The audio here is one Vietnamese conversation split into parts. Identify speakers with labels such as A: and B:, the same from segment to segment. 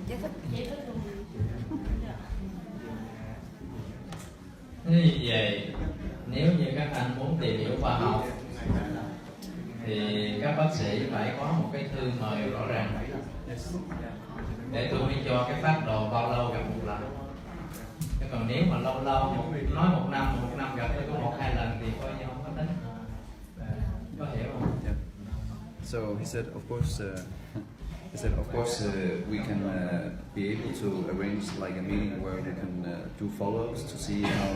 A: Như vậy, nếu như các anh muốn tìm hiểu khoa học thì các bác sĩ phải có một cái thư mời rõ ràng để tôi mới cho cái phác đồ bao lâu gặp một lần. Chứ còn nếu mà lâu lâu nói một năm gặp tôi có 1-2 lần thì coi như không có tính. Có hiểu không?
B: Yeah. So he said, of course, we can be able to arrange like a meeting where we can do follow-ups to see how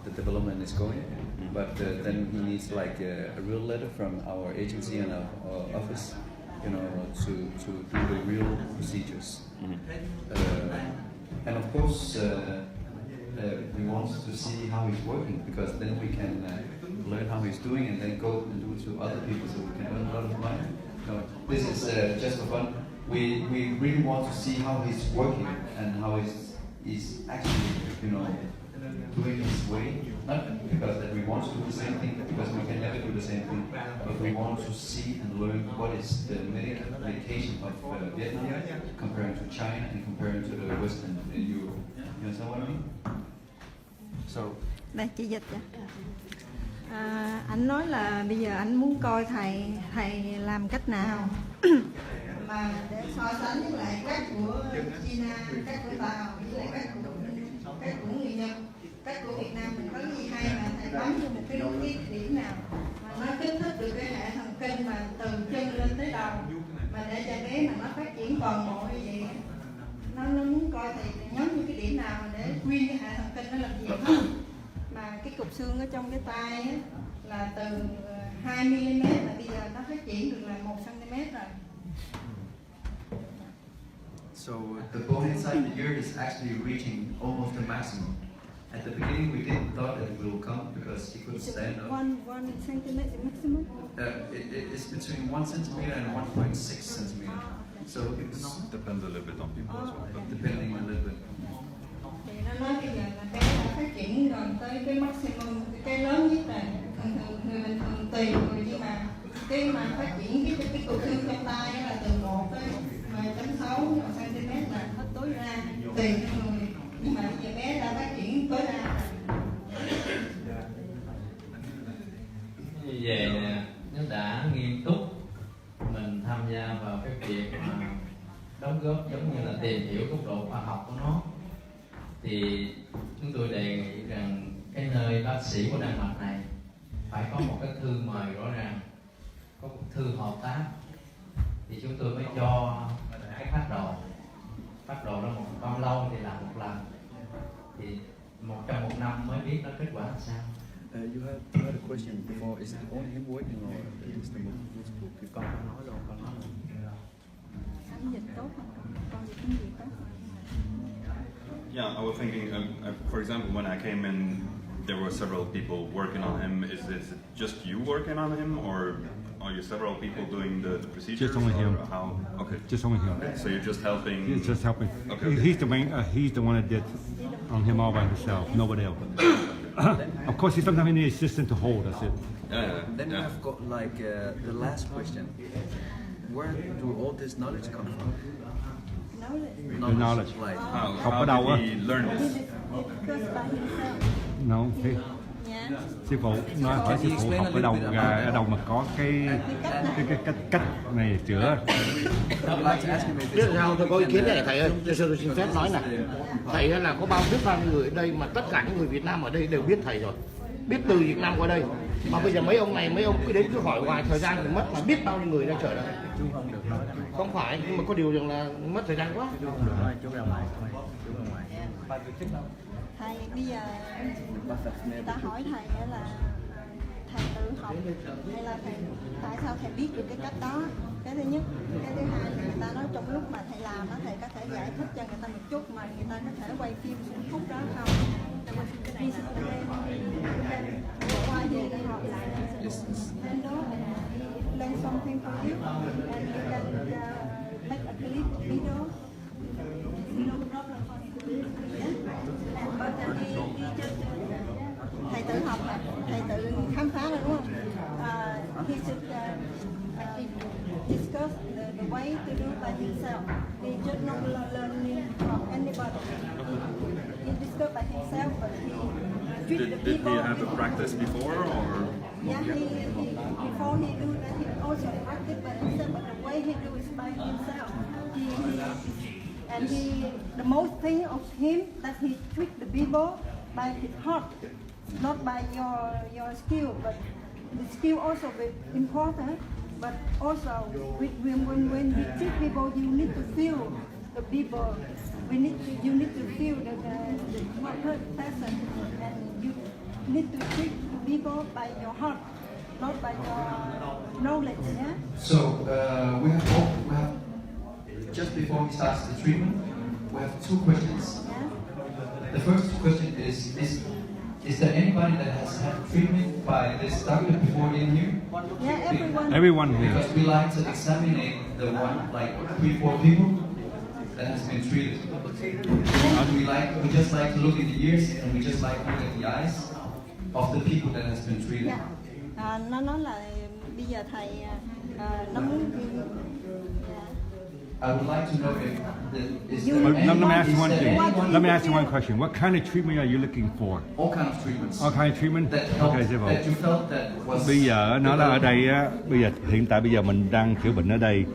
B: the development is going. But then he needs like a real letter from our agency and our office, you know, to do the real procedures. And of course, we want to see how he's working, because then we can learn how he's doing and then go and do it to other people, so we can earn a lot of money. No, this is just for fun. We really want to see how he's working and how he's actually, you know, doing his way. Not because that we want to do the same thing, because we can never do the same thing, but we want to see and learn what is the medication of Vietnam comparing to China and comparing to the Western Europe. You understand what I mean? So.
C: Đây chị dịch vậy. Anh nói là bây giờ anh muốn coi thầy làm cách nào mà để so sánh với lại cách của China, cách của Tàu với lại cách của người Nhật, cách của Việt Nam mình có cái gì hay mà thầy bấm vô một cái điểm nào mà nó kích thích được cái hệ thần kinh mà từ chân lên tới đầu, mà để cho bé mà nó phát triển toàn bộ như vậy. Nó muốn coi thầy nhắm những cái điểm nào để nguyên cái hệ thần kinh nó làm việc hết. Mà cái cục xương ở trong cái tay á, là từ 2 mm là bây giờ nó phát triển được là 1 cm rồi.
B: So the bone inside the ear is actually reaching almost the maximum. At the beginning, we didn't thought that it will come because he couldn't stand up.
C: 1 cm maximum.
B: It's between 1 centimeter and 1.6 centimeter. So it
D: depends a little bit on people as well. But
B: depending a little bit.
C: Thì nó nói bây giờ là bé đã phát triển gần tới cái maximum, cái lớn nhất là người bình thường tùy người, nhưng mà cái mà phát triển cái cục xương trong tay là từ 1 tới 10.6 cm là hết tối ra, tùy người, nhưng mà bây giờ bé đã phát triển tối đa.
A: Như vậy nè, nếu đã nghiêm túc mình tham gia vào cái việc mà đóng góp giống như là tìm hiểu tốc độ khoa học của nó, thì chúng tôi đề nghị rằng cái nơi bác sĩ của Đan Mạch này phải có một cái thư mời rõ ràng, có một thư hợp tác, thì chúng tôi mới cho cái phát đồ đó bao lâu thì làm một lần, thì trong một năm mới biết nó kết quả làm sao.
B: You had a question before. Is it only him working or is the multiple people?
C: Anh dịch tốt không? Con dịch tiếng Việt tốt không?
D: Yeah, I was thinking, for example, when I came in, there were several people working on him. Is it just you working on him, or are you several people doing the procedures?
E: Just only him.
D: How? Okay.
E: Just only him.
D: Okay, so you're just helping.
E: He's just helping.
D: Okay.
E: He's the main. He's the one that did on him all by himself. Nobody else. Of course, he sometimes need an assistant to hold. That's it.
B: Then I've got like the last question. Where do all this knowledge come from?
E: Knowledge.
B: Like
D: How did he learn this?
E: No, sư phụ nói hỏi sư phụ học ở đâu mà có cái cách này chữa.
F: Biết sao tôi có ý kiến này thầy ơi, tôi xin phép nói này, thầy là có bao nhiêu người ở đây mà tất cả những người Việt Nam ở đây đều biết thầy rồi, biết từ Việt Nam qua đây, mà bây giờ mấy ông cứ đến cứ hỏi hoài, thời gian thì mất, mà biết bao nhiêu người đang chờ đây. Không phải, nhưng mà có điều rằng là mất thời gian quá.
C: Thầy bây giờ người ta hỏi thầy là thầy tự học hay là thầy tại sao thầy biết được cái cách đó, cái thứ nhất. Cái thứ hai là người ta nói trong lúc mà thầy làm đó, thầy có thể giải thích cho người ta một chút mà người ta có thể quay phim xuống phút đó không. Qua về để học lại lên đó learn something for you and you can make a clip video. No problem for him. Thầy tự học mà, thầy tự khám phá rồi đúng không? He should discuss the way to do by himself. He just not learn by himself, but he treat the
D: Did he
C: people.
D: have a practice before, or?
C: Yeah, he before he do that, he also practice by himself, but the way he do is by himself. The most thing of him that he treat the people by his heart, not by your skill, but the skill also very important. But also, when you treat people, you need to feel the people. You need to feel the person, and you need to treat people by your heart, not by your knowledge. Yeah.
B: So we have just before he starts the treatment, we have two questions.
C: Yeah.
B: The first question is there anybody that has had treatment by this doctor before in here?
C: Yeah, everyone.
E: Everyone here.
B: Because we like to examine the one, like 3-4 people that has been treated. We just like to look in the ears, and we just like to look at the eyes of the people that has been treated.
C: Yeah. Nó nói là bây giờ thầy nó muốn.
B: I would like to know if is there
E: Let me ask you one
B: is
E: thing.
B: there
E: Let me ask you one question. What kind of treatment are you looking for?
B: all kind of treatments
E: All kind of treatment?
B: that helped,
E: Okay, Zebo.
B: that you felt that was
E: Bây giờ nó là ở đây á, hiện tại bây giờ mình đang chữa bệnh ở đây.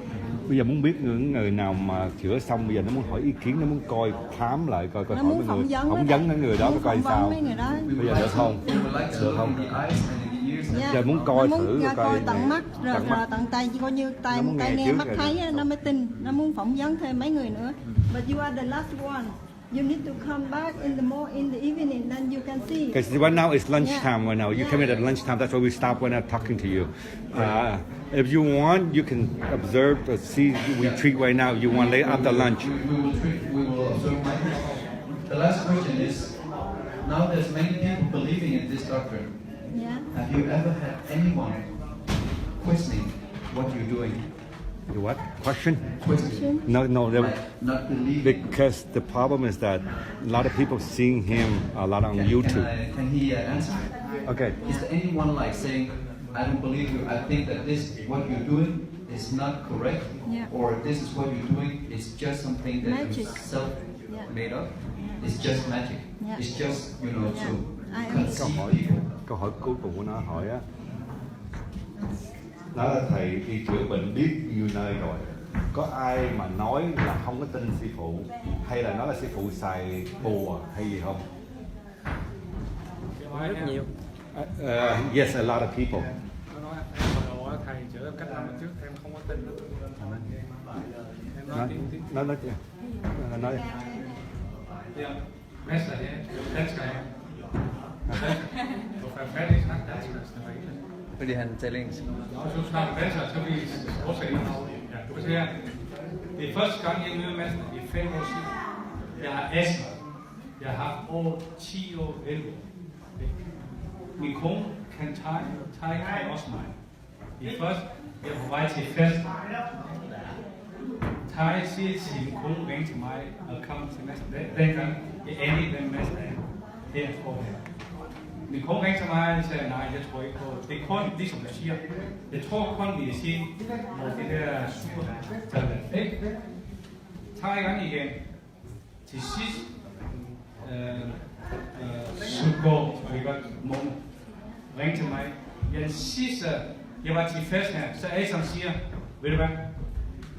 E: Bây giờ muốn biết những người nào mà chữa xong bây giờ nó muốn hỏi ý kiến, nó muốn coi khám lại coi
C: Nó
E: hỏi
C: muốn
E: mấy
C: phỏng
E: người
C: vấn
E: phỏng vấn mấy người đó coi
C: phỏng vấn
E: sao.
C: mấy người đó.
E: Bây giờ được không?
B: We would like to
E: Được
B: look
E: không?
B: in the eyes and in the ears.
C: Yeah.
E: Giờ muốn coi
C: nó
E: thử
C: muốn
E: coi
C: coi tận mắt rồi,
E: tận mắt.
C: tận tay, chỉ coi như
E: Nó muốn
C: tai
E: nghe
C: nghe
E: trước
C: mắt
E: rồi.
C: thấy á, nó mới tin. Nó muốn phỏng vấn thêm mấy người nữa. But you are the last one. You need to come back in the evening, then you can see.
E: Because right now it's lunchtime right now. You come in at lunchtime. That's why we stop when I'm talking to you. If you want, you can observe or see. We treat right now. You want later after lunch.
B: We will observe. The last question is: now there's many people believing in this doctrine.
C: Yeah.
B: Have you ever had anyone questioning what you're doing?
E: You what? Question?
B: Questioning,
E: No.
B: like not believing.
E: Because the problem is that a lot of people seeing him a lot on YouTube.
B: Can he answer?
E: Okay.
B: Is there anyone like saying, I don't believe you, I think that what you're doing is not correct,
C: Yeah.
B: or this is what you're doing, it's just something that
C: Magic.
B: you self-made up, it's just magic,
C: Yeah.
B: it's just, you know,
C: Yeah.
B: to
C: I
B: conceive people.
E: Câu hỏi cuối cùng của nó hỏi á, nó là thầy đi chữa bệnh biết nhiều nơi rồi, có ai mà nói là không có tin sư phụ, hay là nói là sư phụ xài bùa hay gì không?
G: Rất nhiều.
E: Yes, a lot of people.
G: Nó nói em hồi đầu thầy chữa cách 5 năm trước em không có tin. Em nói tiếng
E: Nói
G: Ja, Messer, dansker er. Og færdig snak dansk, det var ikke.
H: Fordi han taler engelsk.
G: Hvis du snakker dansk, så vil vi også ind. Ja, du kan se her. Det er første gang, jeg møder Messer i 5 år siden. Jeg har astma. Jeg har over 10 år velvære. Min kone kan tage også mig. Det er først, jeg er på vej til fest. Thaj siger til min kone, ring til mig og kom til Messer. Dengang jeg endelig den Messer af. Det er for her. Min kone ringte til mig og sagde, nej, jeg tror ikke på det. Det er kun, ligesom du siger. Jeg tror kun, medicin og det der sur tager væk. Tager i gang igen. Til sidst, psykolog, og det var måned, ringte til mig. Den sidste, jeg var til fest her, så Adam siger, ved du hvad?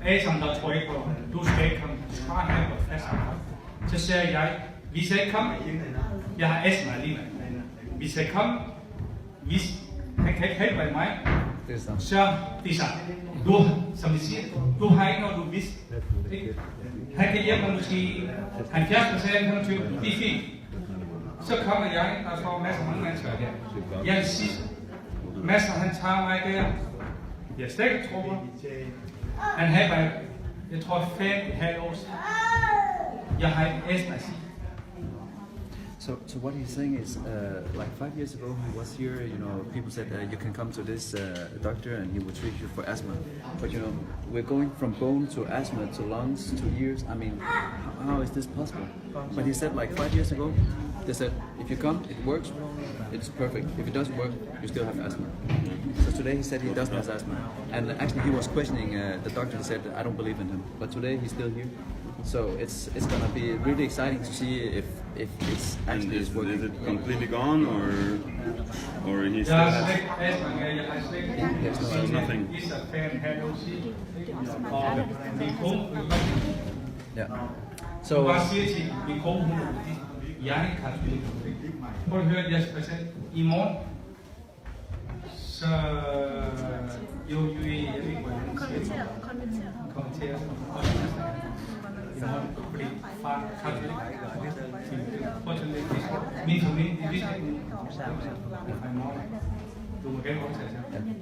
G: Adam, der tror ikke på, du skal ikke komme. Spar her på festen. Så sagde jeg, vi skal ikke komme. Jeg har astma alligevel. Vi skal komme. Han kan ikke helbrede mig. Så det er så. Du, som de siger, du har ikke noget, du vidste. Han kan hjælpe mig måske 70%, 25%, det er fint. Så kommer jeg, der står masser af mange mennesker her. Jeg er sidst. Masser, han tager mig der. Jeg slet ikke tror. Han havde mig, jeg tror 5,5 år siden. Jeg har en astma.
H: So what he's saying is, like 5 years ago, he was here. You know, people said you can come to this doctor and he will treat you for asthma. But you know, we're going from bone to asthma to lungs to ears. I mean, how is this possible? But he said like 5 years ago, they said if you come, it works, it's perfect. If it doesn't work, you still have asthma. So today he said he doesn't have asthma, and actually he was questioning the doctor. He said I don't believe in him, but today he's still here. So it's gonna be really exciting to see if it's
D: And
H: actually
D: is
H: working.
D: it completely gone or he still
G: Ja,
D: has?
G: slik, er slik.
D: There's nothing.
G: Is a fan handelsy. Og min kone,
H: Yeah.
G: så
H: So
G: bare siger til min kone, hun er hjernekræftsyg. Prøv at høre det, jeg skal fortælle. I morgen, så jo, jeg ved ikke, hvordan man siger det. Kommentere. I morgen, fordi far kan ikke prøv at lægge det. Min familie, de vidste ikke, i morgen. Du må gerne overtage sig.
H: yeah.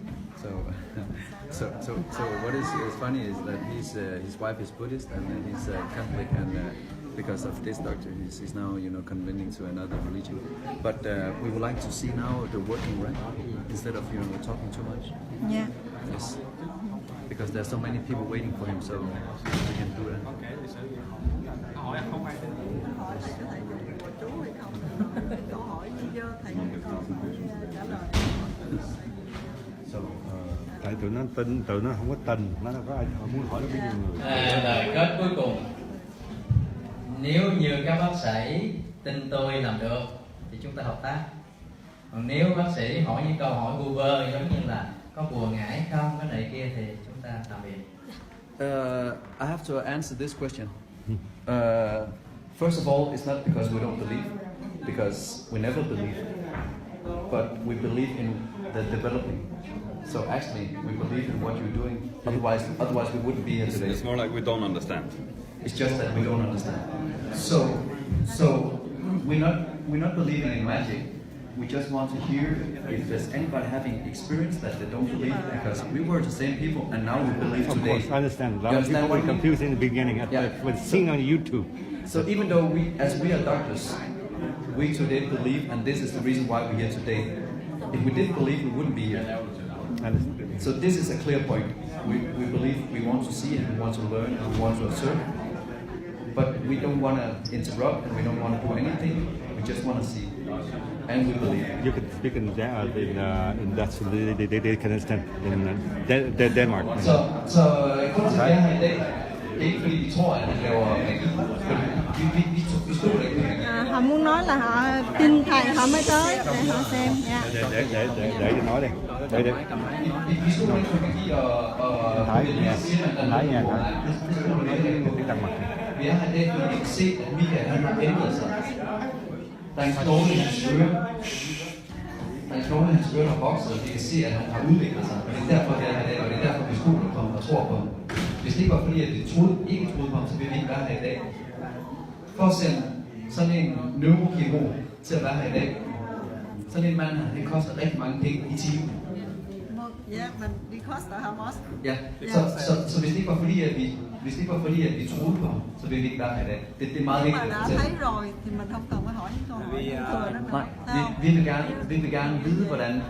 H: So what is funny is that his wife is Buddhist and he's Catholic, and because of this doctor, he's now converting to another religion. But we would like to see now the working right instead of talking too much.
C: Yeah.
H: Yes, because there's so many people waiting for him, so we can do that.
G: Hỏi không ai tin.
H: So
E: Tại tụi nó không có tình, nó đâu có ai muốn hỏi nó bao nhiêu người.
A: Lời kết cuối cùng, nếu như các bác sĩ tin tôi làm được thì chúng ta hợp tác. Còn nếu bác sĩ hỏi những câu hỏi vu vơ giống như là có bùa ngải không, cái này kia thì chúng ta làm việc.
H: I have to answer this question. First of all, it's not because we don't believe, because we never believe, but we believe in the developing. So actually, we believe in what you're doing. Otherwise we wouldn't be here today.
D: It's more like we don't understand.
H: It's just that we don't understand. So we're not believing in magic. We just want to hear if there's anybody having experience that they don't believe, because we were the same people and now we believe
E: Of
H: today.
E: course, I understand. A lot
H: You
E: of people
H: understand
E: were
H: what I mean?
E: confused in the beginning.
H: Yeah.
E: When seen on YouTube.
H: So even though we are doctors, we today believe, and this is the reason why we're here today. If we didn't believe, we wouldn't be here.
E: I understand.
H: So this is a clear point. We believe, we want to see, and we want to learn, and we want to observe. But we don't want to interrupt, and we don't want to do anything. We just want to see, and we believe.
E: You can speak in Dutch, so they can understand in Denmark.
H: Så grunden til, at jeg er her i dag, det er ikke fordi vi tror, at han laver magi. Vi stoler ikke på magi.
C: Họ muốn nói là họ tin thầy họ mới tới để họ xem. Yeah.
E: Để cho nói đi. Để.
H: Vi stoler ikke på magi og
E: Thái nha. Thái nha.
H: Vi er her i dag, fordi vi kan se, at Michael han har ændret sig. Der er en knogle i hans øre. Der er en knogle i hans øre, der har vokset, og vi kan se, at han har udviklet sig. Og det er derfor, vi er her i dag, og det er derfor, vi stoler på ham og tror på ham. Hvis det ikke var fordi, at vi ikke troede på ham, så ville vi ikke være her i dag. For at sende sådan en neurokirurg til at være her i dag. Sådan en mand her, det koster rigtig mange penge i timen.
I: Ja, men det koster ham også.
H: Ja, så hvis det ikke var fordi, at vi troede på ham, så ville vi ikke være her i dag. Det er meget
I: Nếu
H: vigtigt
I: mà
H: at
I: đã
H: fortælle.
I: thấy rồi thì mình không cần phải hỏi những câu hỏi thừa đó nữa.
H: Nej, vi vil gerne vide, hvordan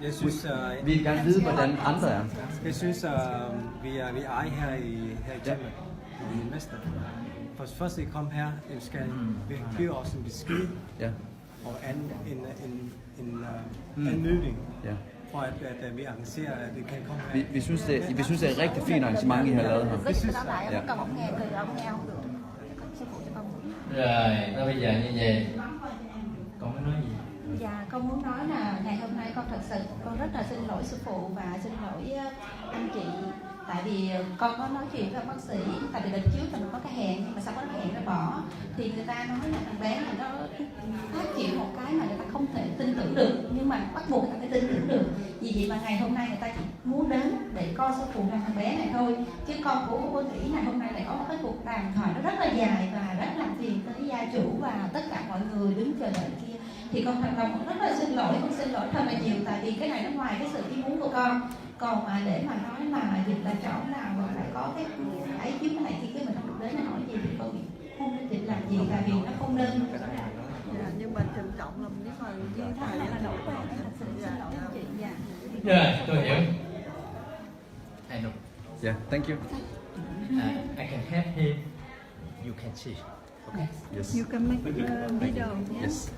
J: Jeg synes,
H: vi vil gerne vide, hvordan andre er.
J: jeg synes vi er her i Danmark, i Mester. For først at komme her, skal vi høre os en besked
H: Ja,
J: og en anmodning,
H: ja.
J: for at vi arrangerer, at vi kan komme her.
H: Vi synes, det er et rigtig fint arrangement, I har lavet her.
K: Cái đó lại
H: Ja.
K: không cần ông nghe, từ ông nghe không được. Sư phụ cho con.
A: Rồi, nó bây giờ như vậy. Con muốn nói gì?
K: Dạ, con muốn nói là ngày hôm nay con thật sự con rất là xin lỗi sư phụ và xin lỗi anh chị. Tại vì con có nói chuyện với bác sĩ, tại vì lần trước mình có cái hẹn nhưng mà sau đó hẹn nó bỏ, thì người ta nói là thằng bé này nó phát triển một cái mà người ta không thể tin tưởng được, nhưng mà bắt buộc người ta phải tin tưởng được. Vì vậy mà ngày hôm nay người ta chỉ muốn đến để coi sư phụ làm thằng bé này thôi, chứ con của cô nghĩ là hôm nay lại có một cái cuộc đàm thoại nó rất là dài và rất làm phiền tới gia chủ và tất cả mọi người đứng chờ đợi kia. Thì con thật lòng rất là xin lỗi, con xin lỗi thật là nhiều, tại vì cái này nó ngoài cái sự ý muốn của con. Còn mà để mà nói mà dịch là chỗ nào mà phải có cái ấy chứ cái này khi mình không được đến hỏi gì thì con không nên dịch làm gì, tại vì nó không nên.
I: Dạ, nhưng mà trân trọng là nếu mà như thầy
K: Là
I: là
K: lỗi của em,
I: dạ,
K: thật sự xin lỗi anh chị. Dạ.
A: Rồi, tôi hiểu. I know.
H: Yeah, thank you.
A: I can help him. You can see. Okay.
H: Yes.
C: You can make a video. Yeah.
H: Yes.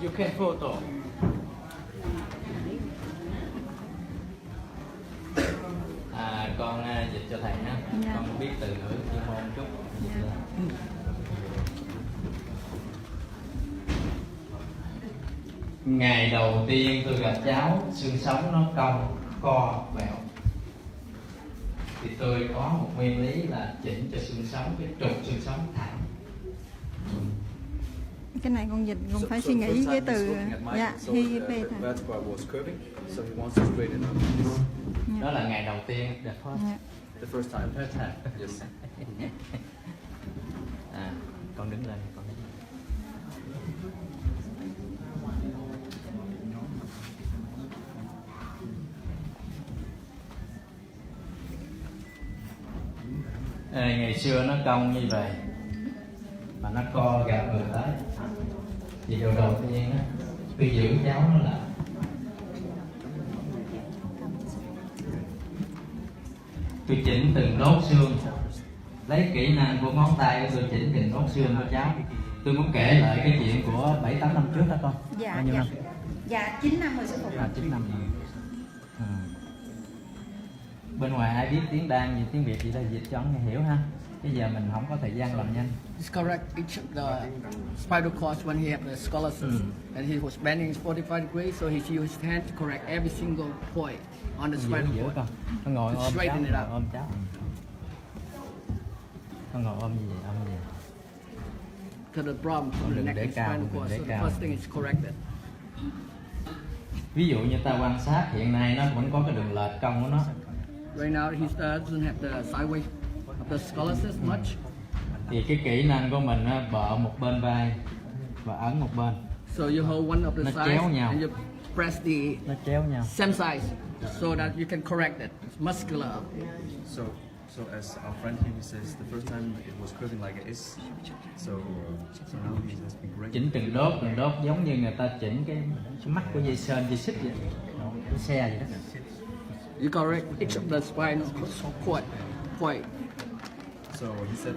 A: You can photo. Con dịch cho thầy nhé.
C: Dạ.
A: Con biết từ ngữ chuyên môn chút. Dịch lên. Ngày đầu tiên tôi gặp cháu, xương sống nó cong, co, vẹo. Thì tôi có một nguyên lý là chỉnh cho xương sống, cái trục xương sống thẳng.
C: Cái này con dịch con phải suy nghĩ cái từ dạ
H: the
C: hi p
H: vertebra was curving, so he wants to straighten up this.
A: Đó là ngày đầu tiên.
C: Dạ.
H: The first time.
A: First time.
H: Yes.
A: Con đứng lên, con đứng lên. Ngày xưa nó cong như vậy mà nó co gạt người tới, thì điều đầu tiên á, tôi giữ cháu nó lại. Tôi chỉnh từng đốt xương, lấy kỹ năng của ngón tay của tôi chỉnh từng đốt xương của cháu. Tôi muốn kể lại cái chuyện của 7-8 năm trước đó con.
K: Dạ,
A: bao nhiêu
K: dạ.
A: năm?
K: Dạ 9 năm rồi sư phụ.
A: 9 năm. Bên ngoài ai biết tiếng Đan gì tiếng Việt gì đó dịch cho nghe hiểu ha. Bây giờ mình không có thời gian làm nhanh.
F: It's correct. Each of the spinal cord when he had the scoliosis and he was bending 45 degrees, so he used his hand to correct every single point on the spinal
A: Giữ
F: cord.
A: con. Con ngồi ôm cháu.
F: Straighten it up.
A: Ôm cháu. Con ngồi ôm gì vậy? Ôm gì?
F: To the problem from the
A: Đừng
F: neck
A: để
F: and
A: cao,
F: spinal
A: đừng
F: cord.
A: để
F: So the
A: cao.
F: first thing is corrected.
A: Ví dụ như ta quan sát hiện nay nó vẫn có cái đường lệch cong của nó.
F: Right now he doesn't have the sideways of the scoliosis much.
A: Thì cái kỹ năng của mình á, bợ một bên vai và ấn một bên.
F: So you hold one of the
A: Nó
F: sides
A: chéo nhau.
F: and you press the
A: Nó chéo nhau.
F: same size so that you can correct it. It's muscular.
H: So as our friend here he says, the first time it was curving like a S. So now he has been corrected.
A: Chỉnh từng đốt giống như người ta chỉnh cái mắt của dây sên, dây xích vậy, cái xe vậy đó.
F: You correct each of the spinal cord point.
H: So he said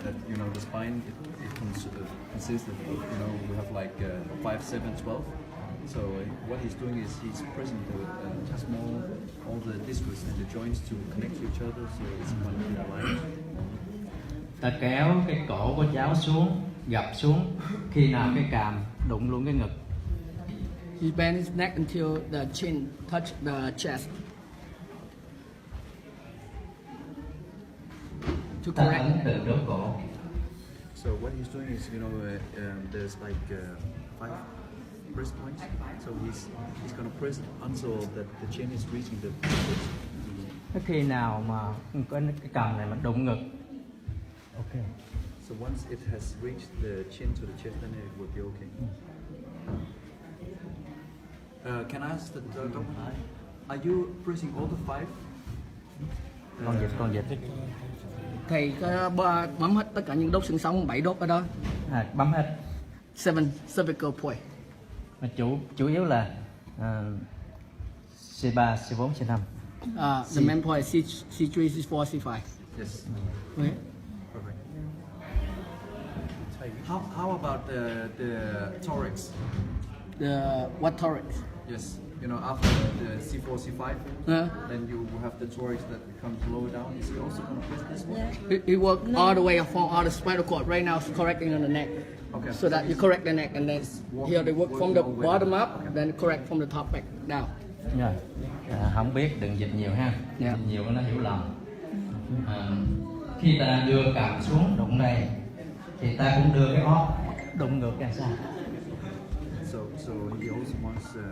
H: that the spine it consists of we have like 5, 7, 12. So what he's doing is he's pressing the all the discs and the joints to connect to each other, so it's one big line.
A: Ta kéo cái cổ của cháu xuống, gập xuống, khi nào cái càm đụng luôn cái ngực.
F: He bends his neck until the chin touch the chest. To
A: Ta
F: correct
A: ấn
F: it.
A: từng đốt cổ.
H: So what he's doing is there's like 5 press points. So he's gonna press until the chin is reaching the.
A: Cái khi nào mà cái cằm này mà đụng ngực. Ok.
H: So once it has reached the chin to the chest, then it will be okay. Can I ask the doctor? Are you pressing all the 5?
A: Con dịch.
F: Thầy có bấm hết tất cả những đốt xương sống 7 đốt ở đó.
A: Bấm hết.
F: 7 cervical point.
A: Mà chủ yếu là C3, C4, C5.
F: The main point is C3, C4, C5.
H: Yes.
F: Okay.
H: Perfect. How about the thorax?
F: The what thorax?
H: Yes. After the C4, C5, then you will have the thorax that becomes lower down. Is he also going to press this one?
F: It works all the way from all the spinal cord. Right now it's correcting on the neck.
H: Okay.
F: So that you correct the neck and then here they work from the bottom up, then correct from the top back down.
A: Rồi. Không biết đừng dịch nhiều ha.
F: Yeah.
A: Dịch nhiều nó hiểu lầm. Khi ta đưa cằm xuống đụng đây thì ta cũng đưa cái ót đụng ngược ra sao.
H: So he also wants the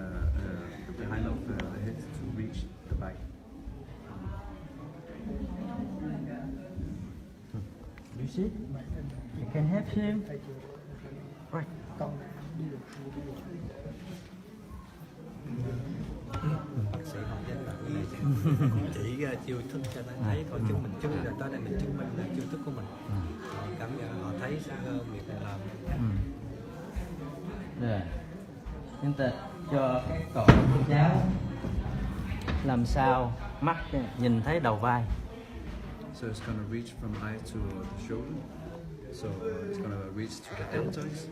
H: behind of the head to reach the back.
A: You see? You can help him. Right.
J: Bác sĩ họ rất là cũng chỉ ra chiêu thức cho nó thấy coi chứng mình chứng là tới đây mình chứng minh là chiêu thức của mình. Họ cảm nhận họ thấy việc này làm.
A: Rồi. Chúng ta cho cái cổ của cháu làm sao mắt nhìn thấy đầu vai.
H: So it's going to reach from eye to the shoulder. So it's going to reach to the deltoids.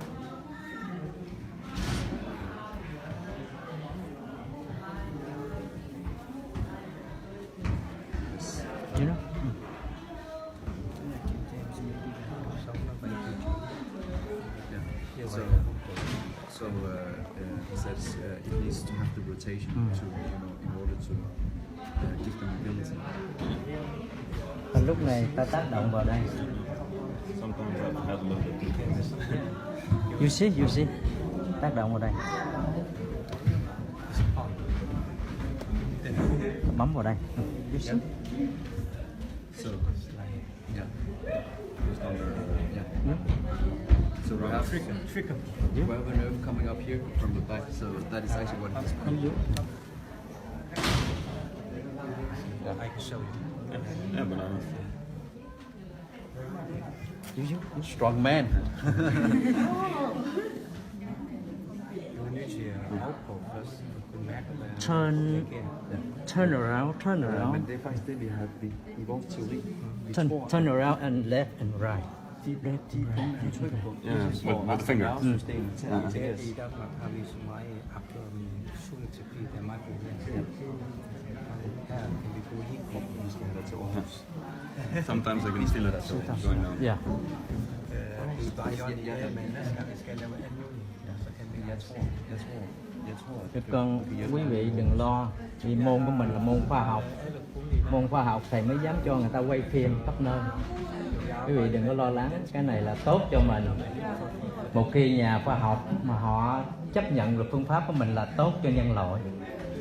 H: he says it needs to have the rotation to, in order to give them mobility.
J: Lúc này ta tác động vào đây.
D: Sometimes I've had a little bit.
J: You see, tác động vào đây. Bấm vào đây. You see?
H: So, yeah. So we have a nerve coming up here from the back, so that is actually what he's doing.
J: I can show you.
D: Yeah, but
H: Strong man.
J: Turn around.
H: Men det er faktisk det, vi har i vores teori.
J: Turn around and left and right.
D: yeah, with the finger. Sometimes I can feel it going down.
J: Yeah. Các con quý vị đừng lo, vì môn của mình là môn khoa học. Môn khoa học thầy mới dám cho người ta quay phim khắp nơi. Quý vị đừng có lo lắng, cái này là tốt cho mình. Một khi nhà khoa học mà họ chấp nhận được phương pháp của mình là tốt cho nhân loại.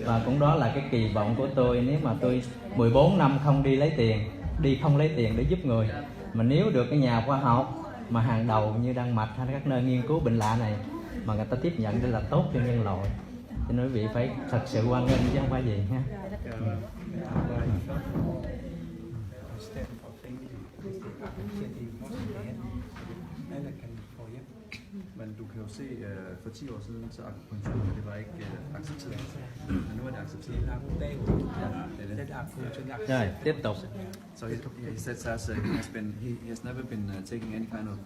J: Và cũng đó là cái kỳ vọng của tôi, nếu mà tôi 14 năm không đi lấy tiền để giúp người. Mà nếu được cái nhà khoa học mà hàng đầu như Đan Mạch hay các nơi nghiên cứu bệnh lạ này mà người ta tiếp nhận đây là tốt cho nhân loại. Cho nên quý vị phải thật sự hoan nghênh chứ không phải gì ha.
H: Men du kan jo se, for 10 år siden, så akupunktur, det var ikke accepteret. Men nu er det accepteret.
J: Rồi, tiếp tục.
H: So he says he has never been taking any kind of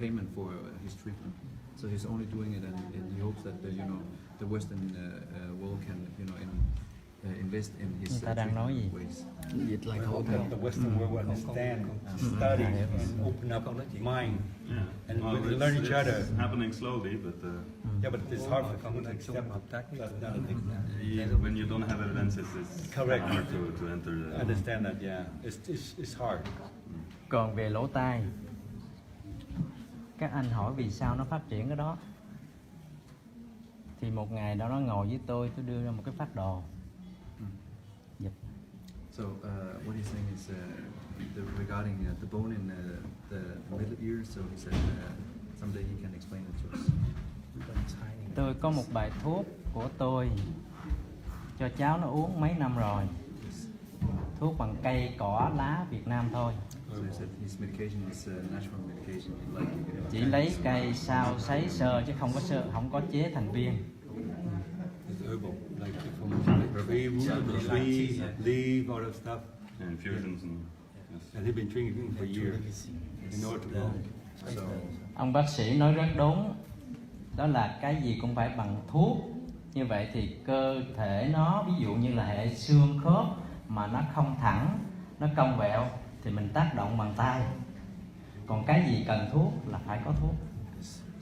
H: payment for his treatment. So he's only doing it, and he hopes that the Western world can invest in his treatment ways.
E: I hope that the Western world will understand, study, and open up mind, and we can learn each other.
D: It's happening slowly, but
E: but it's hard for people to accept. That's another thing.
D: When you don't have evidence, it's
E: Correct.
D: hard to enter.
E: Understand that, yeah. It's hard.
J: Còn về lỗ tai, các anh hỏi vì sao nó phát triển cái đó, thì một ngày đó nó ngồi với tôi đưa ra một cái phác đồ.
H: So what he's saying is regarding the bone in the middle ear. So he said someday he can explain it to us.
J: Tôi có một bài thuốc của tôi cho cháu nó uống mấy năm rồi. Thuốc bằng cây cỏ lá Việt Nam thôi.
H: So he said his medication is natural medication. Like,
J: Chỉ lấy cây sao sấy sơ chứ không có chế thành viên.
E: It's herbal, like from tree root, tree, leaf, all that stuff.
D: And infusions
E: And he's been drinking for years in order to go.
J: Ông bác sĩ nói rất đúng. Đó là cái gì cũng phải bằng thuốc. Như vậy thì cơ thể nó, ví dụ như là hệ xương khớp mà nó không thẳng, nó cong vẹo thì mình tác động bằng tay. Còn cái gì cần thuốc là phải có thuốc.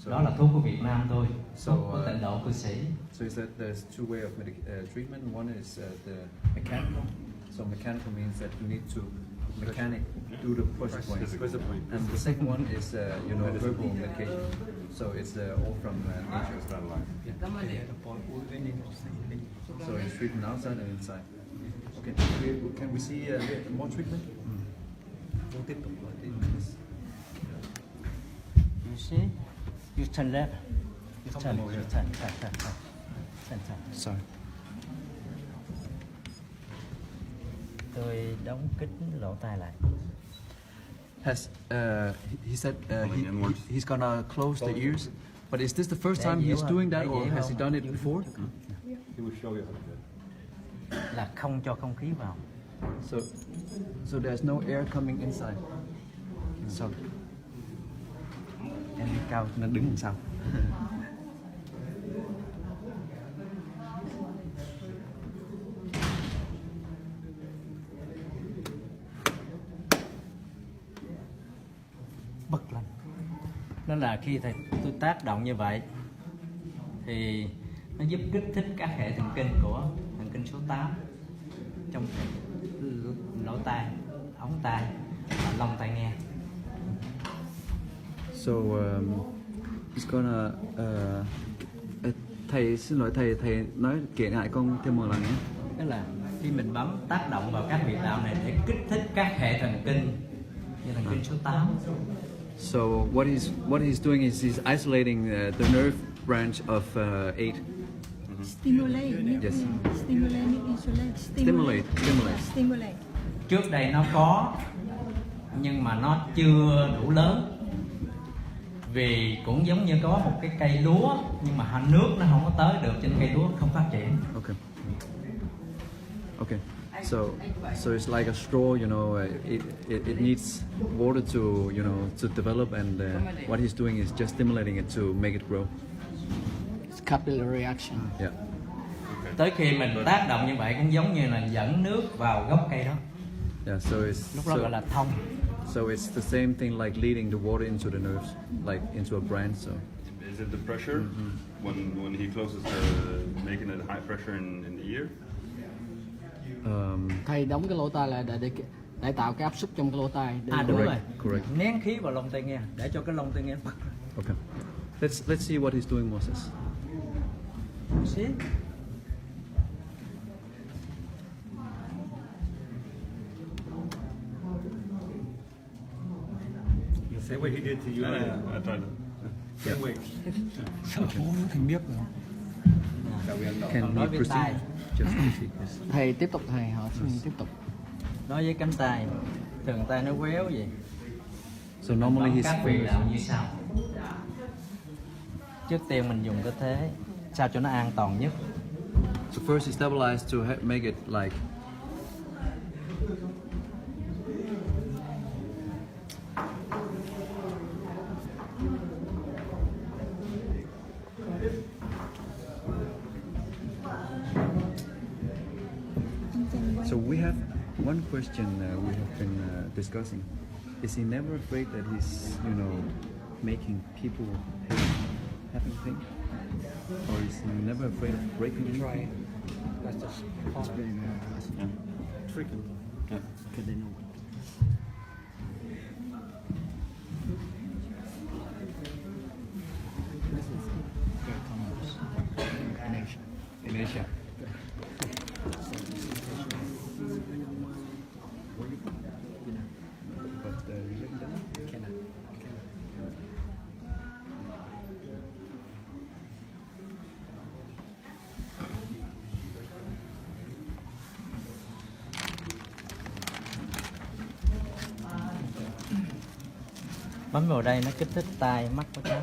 J: Đó là thuốc của Việt Nam thôi, thuốc của Tịnh độ cư sĩ.
H: So he said there's two ways of treatment. One is the mechanical. So mechanical means that you need to do the pressure point. And the second one is herbal medication. So it's all from nature. So it's treatment outside and inside. Okay. Can we see more treatment?
J: You see? You turn left. You turn.
H: Sorry.
J: Tôi đóng kính lỗ tai lại.
H: Has he said he's gonna close the ears? But is this the first time he's doing that, or has he done it before?
E: He will show you.
J: Là không cho không khí vào.
H: So there's no air coming inside. So
J: Em đi cao nên đứng làm sao? Bật lên. Đó là khi tôi tác động như vậy thì nó giúp kích thích các hệ thần kinh của thần kinh số 8 trong lỗ tai, ống tai và lông tai nghe.
H: So it's gonna thầy xin lỗi thầy nói kể lại con thêm một lần nhé.
J: Tức là khi mình bấm tác động vào các huyệt đạo này để kích thích các hệ thần kinh như thần kinh số 8.
H: So what he's doing is he's isolating the nerve branch of 8.
C: Stimulate.
H: Yes.
C: Stimulate.
J: Trước đây nó có nhưng mà nó chưa đủ lớn. Vì cũng giống như có một cái cây lúa nhưng mà nước nó không có tới được trên cây lúa không phát triển.
H: Okay. So it's like a straw, you know. It needs water to, you know, to develop, and what he's doing is just stimulating it to make it grow.
F: It's capillary action.
H: Yeah.
J: Tới khi mình tác động như vậy cũng giống như là dẫn nước vào gốc cây đó.
H: Yeah. So it's
J: lúc đó gọi là thông.
H: So it's the same thing like leading the water into the nerves, like into a branch. So
D: is it the pressure when he closes making it high pressure in the ear?
F: Thầy đóng cái lỗ tai là để tạo cái áp suất trong cái lỗ tai.
J: Đúng rồi.
H: Correct.
J: Nén khí vào lông tai nghe để cho cái lông tai nghe.
H: Okay. Let's see what he's doing, Moses.
J: See?
E: Say what he did to you.
D: I tried to.
E: Yeah, wait.
F: Thành biết rồi.
H: Can we proceed? Just proceed.
F: Thầy tiếp tục, thầy họ xin tiếp tục.
J: Đối với cánh tay, thường tay nó quéo vậy.
H: So normally his
J: các huyệt đạo như sau. Trước tiên mình dùng cái thế sao cho nó an toàn nhất.
H: So first he stabilized to make it like. So we have one question we have been discussing. Is he never afraid that he's, you know, making people having pain? Or is he never afraid of breaking anything?
F: That's just
D: Tricky. Yeah.
F: Because they know what. This is very common in Asia.
H: In Asia.
J: Bấm vào đây nó kích thích tai, mắt của cháu.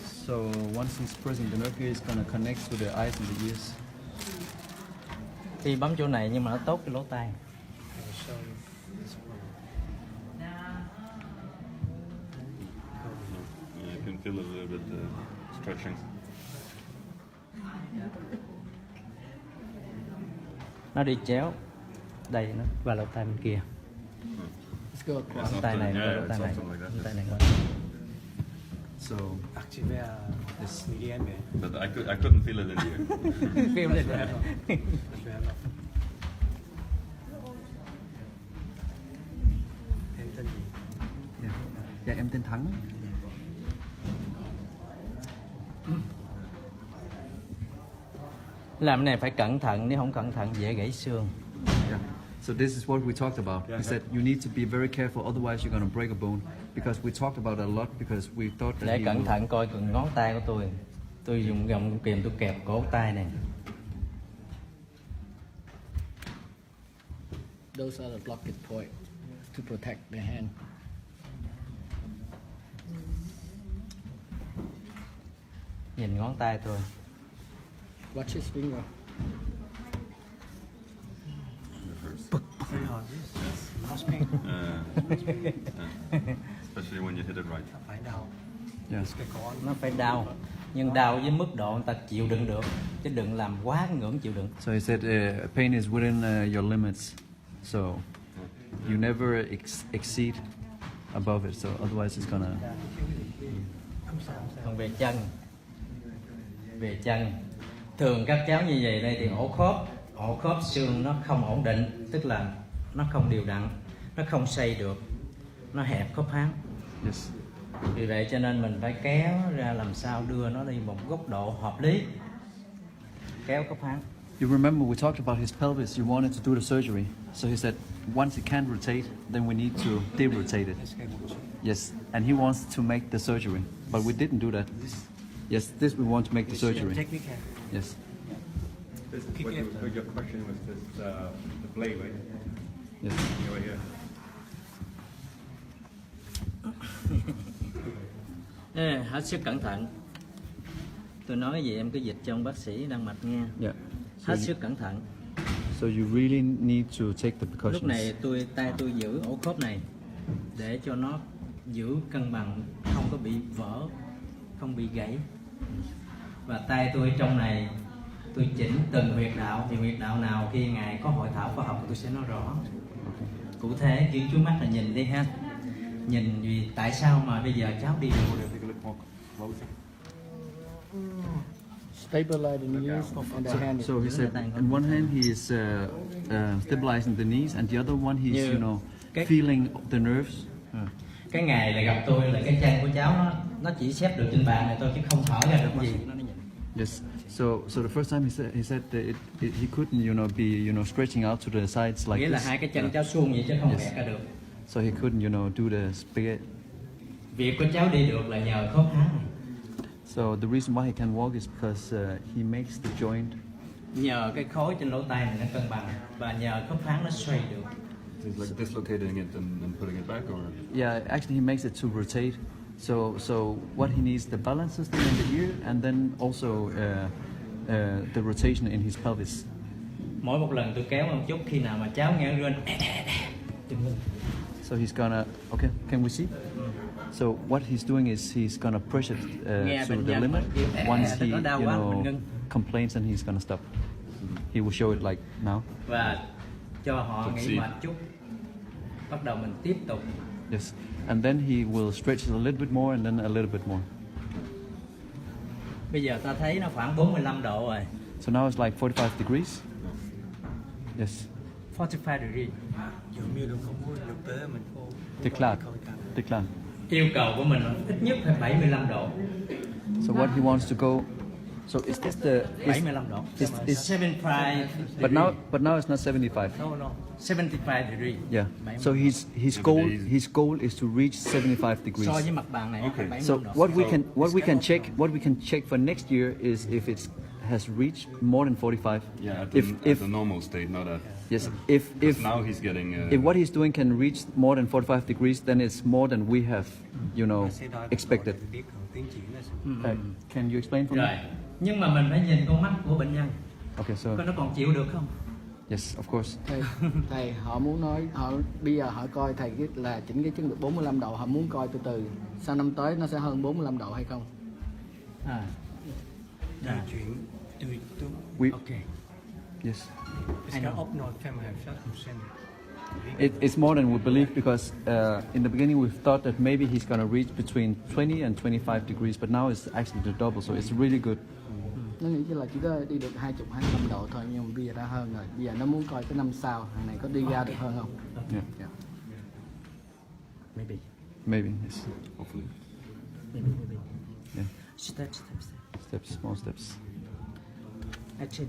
H: So once he's pressing the nerve here, it's gonna connect to the eyes and the ears.
J: Khi bấm chỗ này nhưng mà nó tốt cái lỗ tai.
D: I can feel a little bit stretching.
J: Nó đi chéo đây nó và lỗ tai bên kia.
F: Let's go across.
J: Lỗ tai này và lỗ tai này. Lỗ tai này qua.
H: So
G: Active this medium.
D: But I couldn't feel it in here.
J: Feel it there.
G: Em tên gì?
H: dạ em tên Thắng.
J: Làm này phải cẩn thận, nếu không cẩn thận dễ gãy xương.
H: Yeah. So this is what we talked about. He said you need to be very careful, otherwise you're going to break a bone. Because we talked about it a lot because we thought that
J: Để
H: he
J: cẩn
H: will...
J: thận coi ngón tay của tôi. Tôi dùng gọng kìm tôi kẹp cổ tay này.
F: Those are the blockage point to protect the hand.
J: Nhìn ngón tay tôi.
F: Watch his finger.
D: Especially when you hit it right.
G: Phải đau.
H: Yes.
J: Nó phải đau, nhưng đau với mức độ người ta chịu đựng được, chứ đừng làm quá ngưỡng chịu đựng.
H: So he said pain is within your limits. So you never exceed above it. So otherwise it's gonna...
J: Còn về chân, về chân. Thường các cháu như vậy đây thì ổ khớp xương nó không ổn định, tức là nó không đều đặn, nó không xây được, nó hẹp khớp háng.
H: Yes.
J: Vì vậy cho nên mình phải kéo ra làm sao đưa nó đi một góc độ hợp lý, kéo khớp háng.
H: You remember we talked about his pelvis. You wanted to do the surgery, so he said once it can't rotate, then we need to derotate it. Yes, and he wants to make the surgery, but we didn't do that. Yes, this we want to make the surgery. Yes.
E: Your question was this, the blade, right?
H: Yes.
E: Right here.
J: Hết sức cẩn thận. Tôi nói gì em cứ dịch cho ông bác sĩ đang mạch nghe.
H: Yeah.
J: Hết sức cẩn thận.
H: So you really need to take the precautions.
J: Lúc này tay tôi giữ ổ khớp này để cho nó giữ cân bằng, không có bị vỡ, không bị gãy. Và tay tôi trong này tôi chỉnh từng huyệt đạo, thì huyệt đạo nào khi ngài có hội thảo khoa học tôi sẽ nói rõ. Cụ thể chứ chú mắt là nhìn đi ha. Nhìn vì tại sao mà bây giờ cháu đi được.
F: Stabilize the knees and the hand.
H: So he said, in one hand he is stabilizing the knees, and the other one he's, you know, feeling the nerves.
J: Cái ngày là gặp tôi là cái chân của cháu nó chỉ xếp được trên bàn này thôi chứ không thở ra được gì.
H: Yes. So the first time he said that he couldn't, you know, be, you know, stretching out to the sides like
J: nghĩa là
H: this.
J: hai cái chân cháu suông vậy chứ không bẹt ra được.
H: So he couldn't, you know, do the spaghetti.
J: Việc của cháu đi được là nhờ khớp háng.
H: So the reason why he can walk is because he makes the joint.
J: Nhờ cái khối trên lỗ tai này nó cân bằng và nhờ khớp háng nó xoay được.
D: It's like dislocating it and putting it back, or?
H: Yeah, actually he makes it to rotate. So what he needs, the balance system in the ear, and then also the rotation in his pelvis.
J: Mỗi một lần tôi kéo một chút, khi nào mà cháu nghe rên
H: So he's gonna, okay, can we see? So what he's doing is he's gonna push it to the limit. Once he, you know, complains, and he's gonna stop. He will show it like now.
J: Và cho họ nghỉ mệt chút. Bắt đầu mình tiếp tục.
H: Yes, and then he will stretch it a little bit more, and then a little bit more.
J: Bây giờ ta thấy nó khoảng 45 độ rồi.
H: So now it's like 45 degrees. Yes.
J: 45 degrees.
H: Decline.
J: Yêu cầu của mình ít nhất phải 75 độ.
H: So what he wants to go. So is this the
J: 75 độ.
H: Is
J: 75
H: but now it's not 75.
J: No. 75 degrees.
H: Yeah. So his goal is to reach 75 degrees.
J: So với mặt bàn này
H: Okay.
J: 75
H: So
J: độ.
H: what we can check for next year is if it has reached more than 45.
D: Yeah, at the normal state, not at.
H: Yes. If
D: now he's getting.
H: If what he's doing can reach more than 45 degrees, then it's more than we have, you know, expected. Can you explain for me?
J: Nhưng mà mình phải nhìn con mắt của bệnh nhân.
H: Okay, so.
J: Coi nó còn chịu được không?
H: Yes, of course.
F: Thầy họ muốn nói, bây giờ họ coi thầy là chỉnh cái chân được 45 độ, họ muốn coi từ từ sau năm tới nó sẽ hơn 45 độ hay không?
H: Okay. Yes. It's more than we believe, because in the beginning we thought that maybe he's going to reach between 20 and 25 degrees, but now it's actually the double, so it's really good.
F: Nó nghĩ là chỉ có đi được 20-25 độ thôi, nhưng mà bây giờ đã hơn rồi. Bây giờ nó muốn coi cái năm sau hàng này có đi ra được hơn không?
H: Yeah. Maybe. Yes.
D: Hopefully.
J: Maybe.
H: Yeah.
J: Steps.
H: Small steps.
J: Action.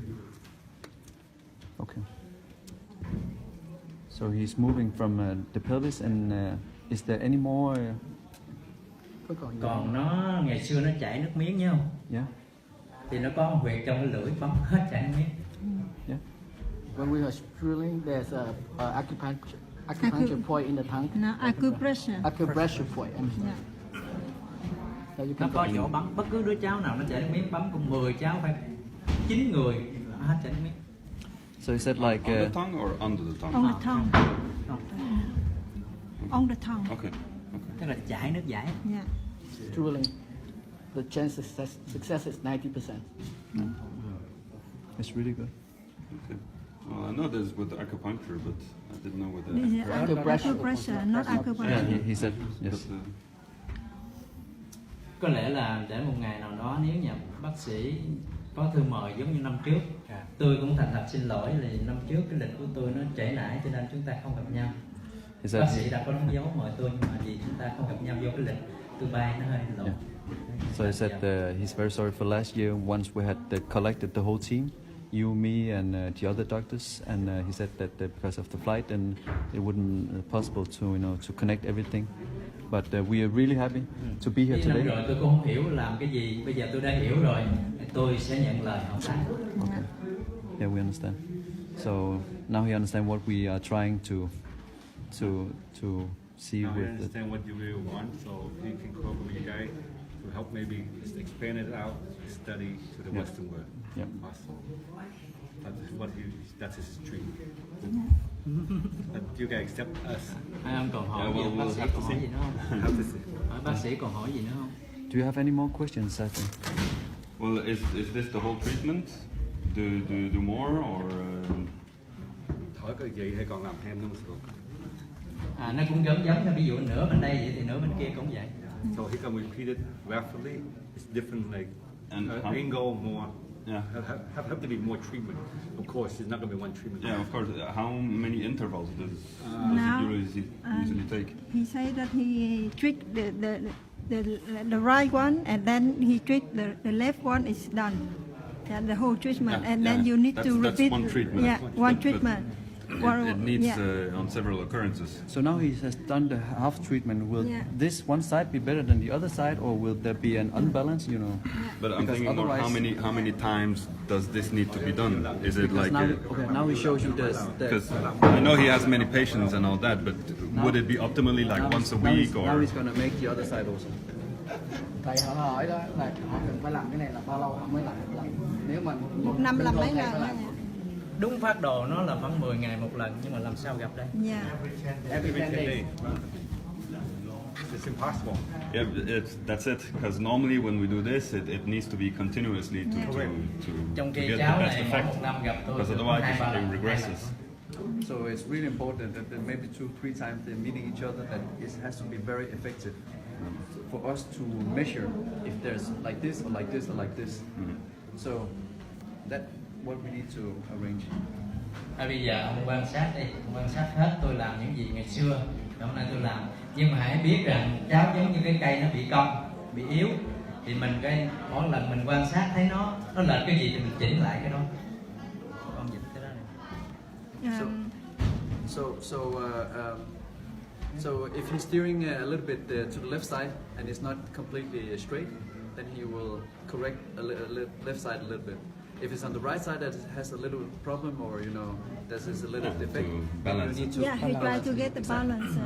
H: Okay. So he's moving from the pelvis, and is there any more?
J: Còn nó ngày xưa nó chảy nước miếng nhá không?
H: Yeah.
J: Thì nó có một huyệt trong cái lưỡi bấm hết chảy nước miếng.
H: Yeah.
F: When we are drilling, there's a acupuncture point in the tongue.
C: No, acupressure.
F: Acupressure point.
J: Nó có chỗ bấm, bất cứ đứa cháu nào nó chảy nước miếng bấm cùng 10 cháu phải 9 người hết chảy nước miếng.
H: So is that like
D: on the tongue or under the tongue?
C: On the tongue. On the tongue.
D: Okay.
J: Tức là chảy nước giải.
C: Yeah.
F: Drilling, the chance of success is 90%.
H: It's really good.
D: Okay. Well, I know this with acupuncture, but I didn't know with
C: This is
D: the
C: acupressure, not acupuncture.
H: Yeah, he said yes.
D: But,
J: có lẽ là để một ngày nào đó nếu nhà bác sĩ có thư mời giống như năm trước, tôi cũng thành thật xin lỗi là năm trước cái lịch của tôi nó trễ nải cho nên chúng ta không gặp nhau. Bác sĩ đã có đóng dấu mời tôi nhưng mà vì chúng ta không gặp nhau do cái lịch tôi bay nó hơi lộn.
H: So he said he's very sorry for last year. Once we had collected the whole team, you, me, and the other doctors, and he said that because of the flight, and it wouldn't possible to connect everything. But we are really happy to be here today.
J: Rồi tôi cũng không hiểu làm cái gì, bây giờ tôi đã hiểu rồi, tôi sẽ nhận lời họ tác.
H: Okay. Yeah, we understand. So now he understands what we are trying to see
E: Now I
H: with.
E: understand what you really want, so he can cooperate with you guys to help maybe expand it out, study to the Western world.
H: Yeah.
E: Awesome. That's his dream. But you guys accept us.
J: Ông còn hỏi gì, bác sĩ còn hỏi gì nữa không? Hỏi bác sĩ còn hỏi gì nữa không?
H: Do you have any more questions, I think?
D: Well, is this the whole treatment? Do more or?
E: Hỏi cái gì hay còn làm thêm nữa một
J: Nó cũng giống như ví dụ nửa bên đây vậy thì nửa bên kia cũng vậy.
E: So he can repeat it rapidly. It's different, like angle more.
D: Yeah,
E: have to be more treatment. Of course, it's not going to be one treatment.
D: Yeah, of course. How many intervals does
C: Now,
D: it usually take?
C: He said that he treat the right one and then he treat the left one is done. Yeah, the whole treatment, and then you need to repeat.
D: That's one treatment.
C: Yeah, one treatment.
D: It needs on several occurrences.
H: So now he has done the half treatment. Will this one side be better than the other side, or will there be an unbalance?
D: But I'm thinking more, how many times does this need to be done? Is it like
H: now he shows you this?
D: Because I know he has many patients and all that, but would it be optimally like once a week or?
H: Now he's gonna make the other side also.
F: Thầy họ hỏi đó là họ cần phải làm cái này là bao lâu họ mới làm một lần? Nếu mà
C: một năm làm mấy lần?
J: Đúng phác đồ nó là khoảng 10 ngày một lần, nhưng mà làm sao gặp đây?
C: Yeah.
E: Every 10 days. It's impossible.
D: Yeah, that's it. Because normally when we do this, it needs to be continuously to
J: Trong
D: get
J: khi
D: the
J: cháu
D: best
J: này mỗi
D: effect.
J: một năm gặp tôi
D: Because otherwise it regresses.
H: So it's really important that maybe 2-3 times they're meeting each other, that it has to be very effective for us to measure if there's like this or like this or like this. So that's what we need to arrange.
J: Bây giờ ông quan sát đi, ông quan sát hết tôi làm những gì ngày xưa, hôm nay tôi làm. Nhưng mà hãy biết rằng cháu giống như cái cây nó bị cong, bị yếu, thì mình mỗi lần mình quan sát thấy nó lệch cái gì thì mình chỉnh lại cái đó. Con dịch cái đó này.
H: So if he's steering a little bit to the left side and it's not completely straight, then he will correct left side a little bit. If it's on the right side that has a little problem, or there's a little defect,
D: balance.
H: you need to
C: He try to get the balance.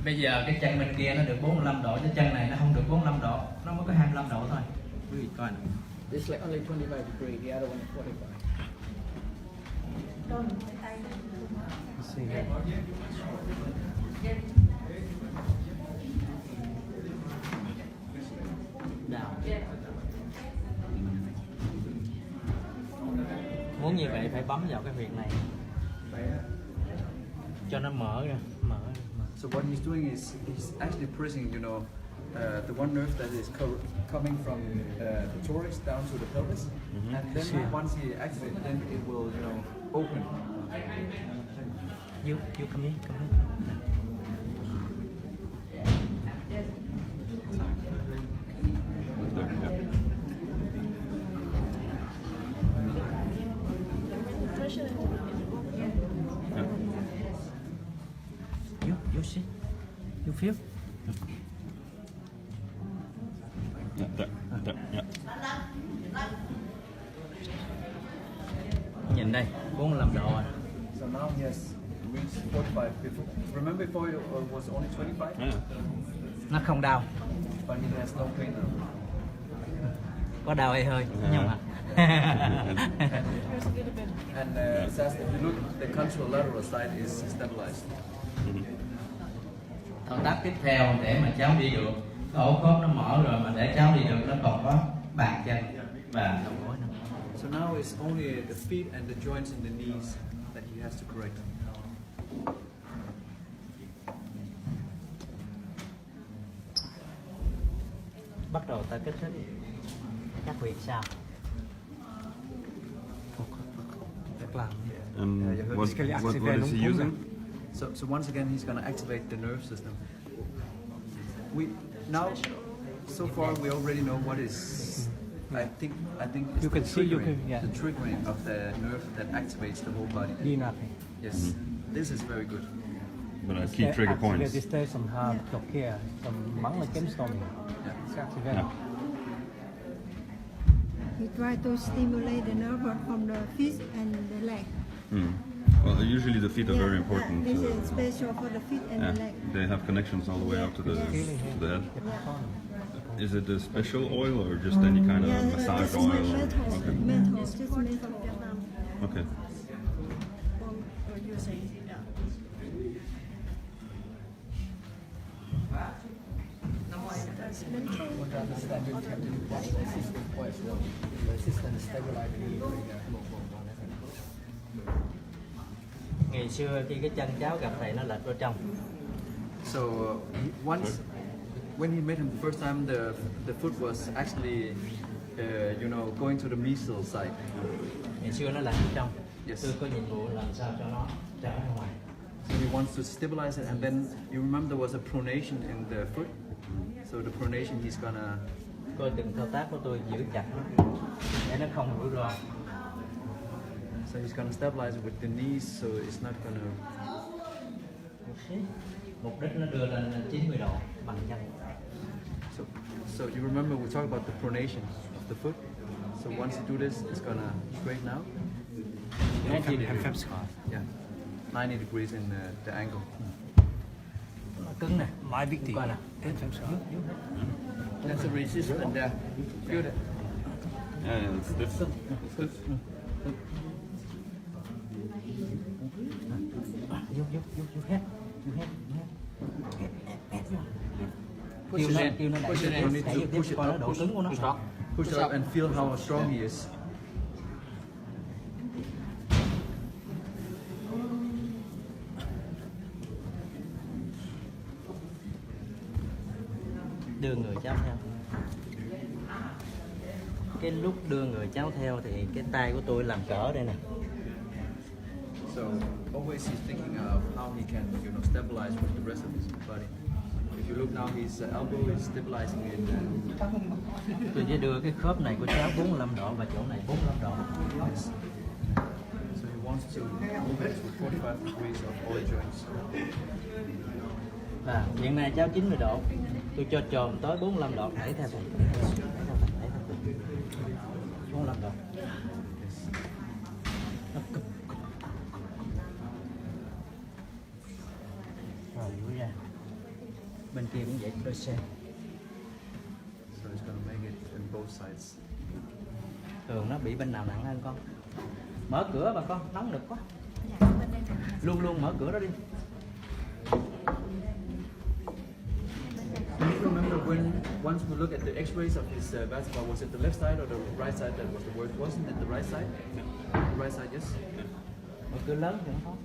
J: Bây giờ cái chân bên kia nó được 45 độ, cái chân này nó không được 45 độ, nó mới có 25 độ thôi. Quý vị coi này.
F: It's like only 25 degrees, the other one is 45.
J: Đào. Muốn như vậy phải bấm vào cái huyệt này cho nó mở ra, mở.
H: So what he's doing is he's actually pressing, the one nerve that is coming from the thorax down to the pelvis, and then once he activates, then it will, open.
J: You come in. You see? You feel?
D: Yeah.
J: Nhìn đây, 45 độ rồi.
H: So now he has reached 45. Remember before it was only 25?
D: Yeah.
J: Nó không đau.
H: But he has no pain now.
J: Có đau hay hơi, nhưng mà.
H: And it says if you look, the contralateral side is stabilized.
J: Thao tác tiếp theo để mà cháu đi được, ổ khớp nó mở rồi mà để cháu đi được nó còn có bàn chân và đầu gối nữa.
H: So now it's only the feet and the joints in the knees that he has to correct.
J: bắt đầu ta kích thích các huyệt sau.
D: What is he using?
H: So once again, he's going to activate the nerve system. So far we already know what is. I think it's
G: You can see,
H: the triggering of the nerve that activates the whole body. Yes, this is very good.
D: But I keep trigger points.
G: There's some hard here, some muscle brainstorming.
D: Yeah.
C: He try to stimulate the nerve from the feet and the leg.
D: Well, usually the feet are very important.
C: This is special for the feet and the leg.
D: They have connections all the way up to the head. Is it a special oil or just any kind of massage oil?
C: Mental, just mental.
D: Okay.
J: Ngày xưa khi cái chân cháu gặp thầy nó lệch vào trong.
H: So once when he met him the first time, the foot was actually going to the mesial side.
J: Ngày xưa nó lệch vào trong.
H: Yes.
J: Tôi có nhiệm vụ làm sao cho nó trở ra ngoài.
H: So he wants to stabilize it, and then you remember there was a pronation in the foot. So the pronation he's gonna.
J: Coi từng thao tác của tôi giữ chặt nó để nó không rủi ro.
H: So he's gonna stabilize it with the knees, so it's not gonna.
J: Mục đích nó đưa lên 90 độ bằng chân.
H: So you remember we talked about the pronation of the foot. So once you do this, it's gonna straighten out.
G: 90 degrees.
H: Yeah, 90 degrees in the angle.
J: Nó cứng nè.
G: Meget vigtigt.
J: Coi nè.
F: There's a resistance there. Feel it.
D: Yeah, it's stiff.
J: You head.
H: Push it in.
J: Kêu nó
H: Push it in. You need to push it
J: coi nó
H: up.
J: độ cứng của nó.
H: Push it up and feel how strong he is.
J: Đưa người cháu theo. Cái lúc đưa người cháu theo thì cái tay của tôi làm cỡ đây nè.
H: So always he's thinking of how he can, stabilize with the rest of his body. If you look now, his elbow is stabilizing in.
J: Tôi sẽ đưa cái khớp này của cháu 45 độ và chỗ này 45 độ.
H: So he wants to move it to 45 degrees of all joints.
J: Và hiện nay cháu 90 độ. Tôi cho chồm tới 45 độ, đẩy theo thầy. 45 độ. Rồi duỗi ra. Bên kia cũng vậy, đôi xe.
H: So he's gonna make it in both sides.
J: Thường nó bị bên nào nặng hơn con? Mở cửa bà con, nóng nực quá. Luôn luôn mở cửa đó đi.
H: Do you remember when once we look at the X-rays of his vertebra, was it the left side or the right side that was the worst? Wasn't it the right side? The right side, yes.
J: Mở cửa lớn thì nó có.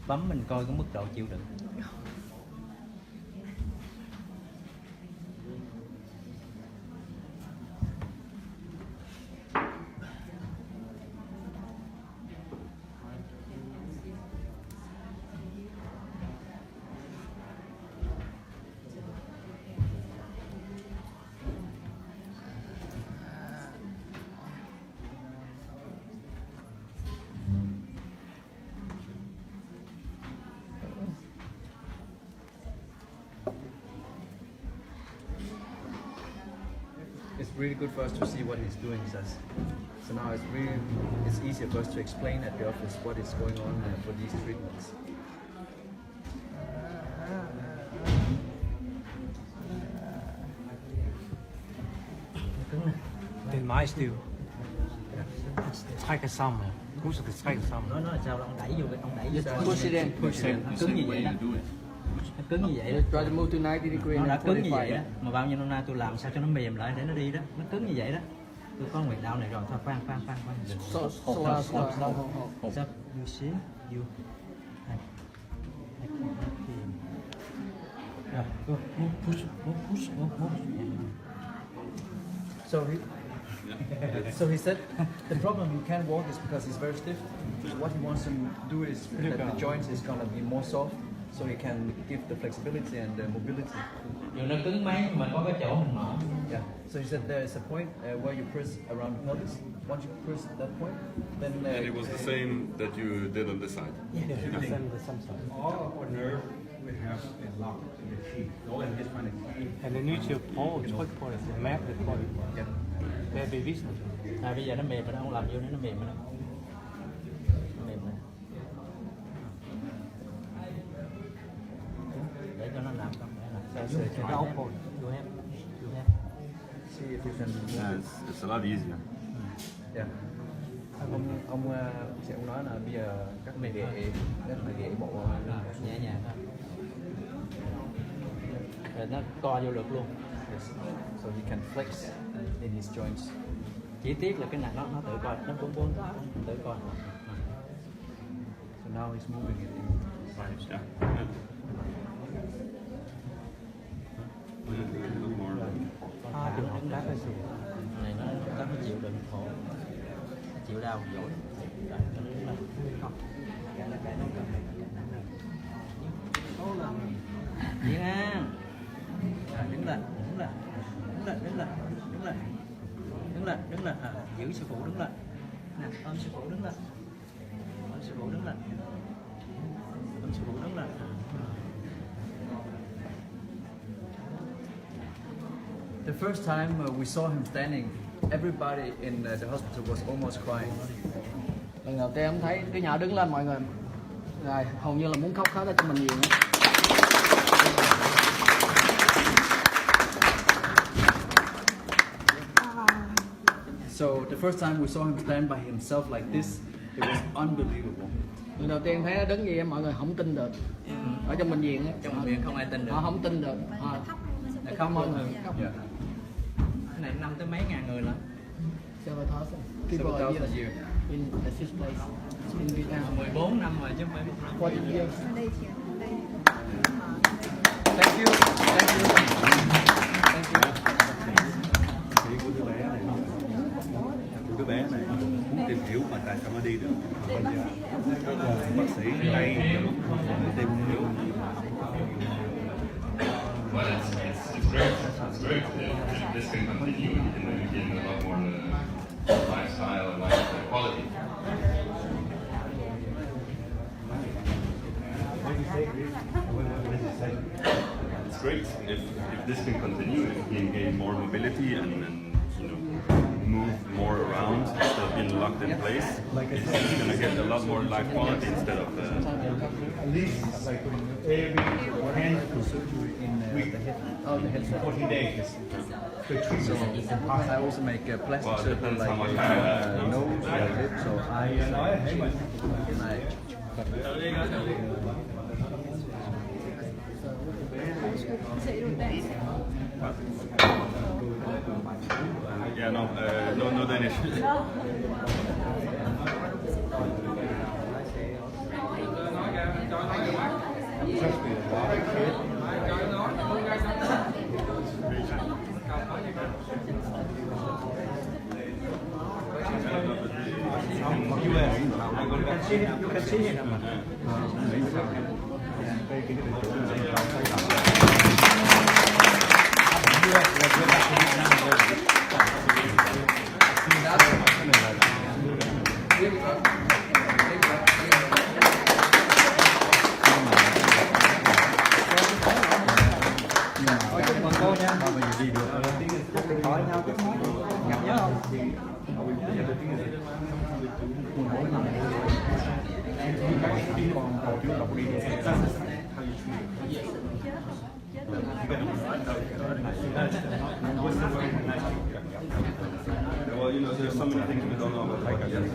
J: Bấm mình coi cái mức độ chịu đựng.
H: It's really good for us to see what he's doing, he says. So now it's easier for us to explain at the office what is going on for these treatments.
G: Den er meget stiv. Trækker sammen. Push the side some.
J: Nó là sao? Ông đẩy vô cái ông đẩy vô.
F: Push it in.
J: Nó cứng như vậy đó. Nó cứng như vậy đó.
F: Try to move to 90 degrees.
J: Nó đã
F: and
J: cứng như vậy
F: 45.
J: đó. Mà bao nhiêu năm nay tôi làm sao cho nó mềm lại để nó đi đó. Nó cứng như vậy đó. Tôi có nguyện đạo này rồi. Thôi khoan.
F: Slow.
J: Stop. You see? You. Rồi, go. Move, push.
H: So he said the problem you can't walk is because he's very stiff. What he wants to do is that the joints is gonna be more soft, so he can give the flexibility and the mobility.
J: Dù nó cứng mấy mà có cái chỗ mình mở.
H: Yeah. So he said there is a point where you press around the pelvis. Once you press that point, then.
D: And it was the same that you did on this side.
G: All our nerve we have a lock in the key. And then you should pull, tryk på det, mærke det på det. Det er bevidst.
J: Bây giờ nó mềm rồi đó, không làm vô nữa nó mềm rồi đó. Nó mềm rồi. Để cho nó làm không? Để làm. You have.
H: See if you can.
D: Yeah, it's a lot easier.
H: Yeah. Ông nói là bây giờ các mày ghệ bộ
J: Nhẹ nhàng thôi. Rồi nó co vô lực luôn.
H: Yes. So he can flex in his joints.
J: Chỉ tiếc là cái này nó tự coi, nó bốn tự coi.
H: So now he's moving it in.
D: Yeah.
J: Đứng đá cái sườn này nó chịu đựng khổ, nó chịu đau giỏi. Rồi nó đứng lên không. Yên an. Đứng lên. Giữ sư phụ đứng lên. Nè, ôm sư phụ đứng lên. Ôm sư phụ đứng lên.
H: The first time we saw him standing, everybody in the hospital was almost crying.
F: Lần đầu tiên em thấy cái nhỏ đứng lên mọi người, rồi hầu như là muốn khóc hết cho mình nhiều nữa.
H: So the first time we saw him stand by himself like this, it was unbelievable.
F: Lần đầu tiên thấy nó đứng gì mọi người không tin được. Ở trong bệnh viện á,
J: trong bệnh viện không ai tin được.
F: Họ không tin được.
J: Không mọi người.
H: Yeah.
J: Cái này 5 tới mấy ngàn người lận.
H: 7,000 a year.
F: In the fifth place in Vietnam.
J: 14 năm rồi chứ không phải 1 năm.
F: 40 years.
H: Thank you.
L: Đứa bé này muốn tìm hiểu mà tại sao nó đi được. Bây giờ bác sĩ ở đây tìm hiểu.
D: But it's great. It's great if this can continue. You can gain a lot more lifestyle and life quality. It's great if this can continue. If you can gain more mobility and you know move more around instead of being locked in place. It's going to get a lot more life quality instead of.
G: At least like every 10 to surgery in the head.
H: Oh, the head.
G: 14 days.
H: So I also make plastic
D: Well, it
H: surgery
D: depends
H: like
D: how much
H: nose and lip. So
D: Yeah, no Danish.
G: You can see him.
J: Cô nha, mà bây giờ đi được hỏi nhau cái mối gặp nhớ không?
D: Well, you know, there's so many things we don't know about. Like, I guess,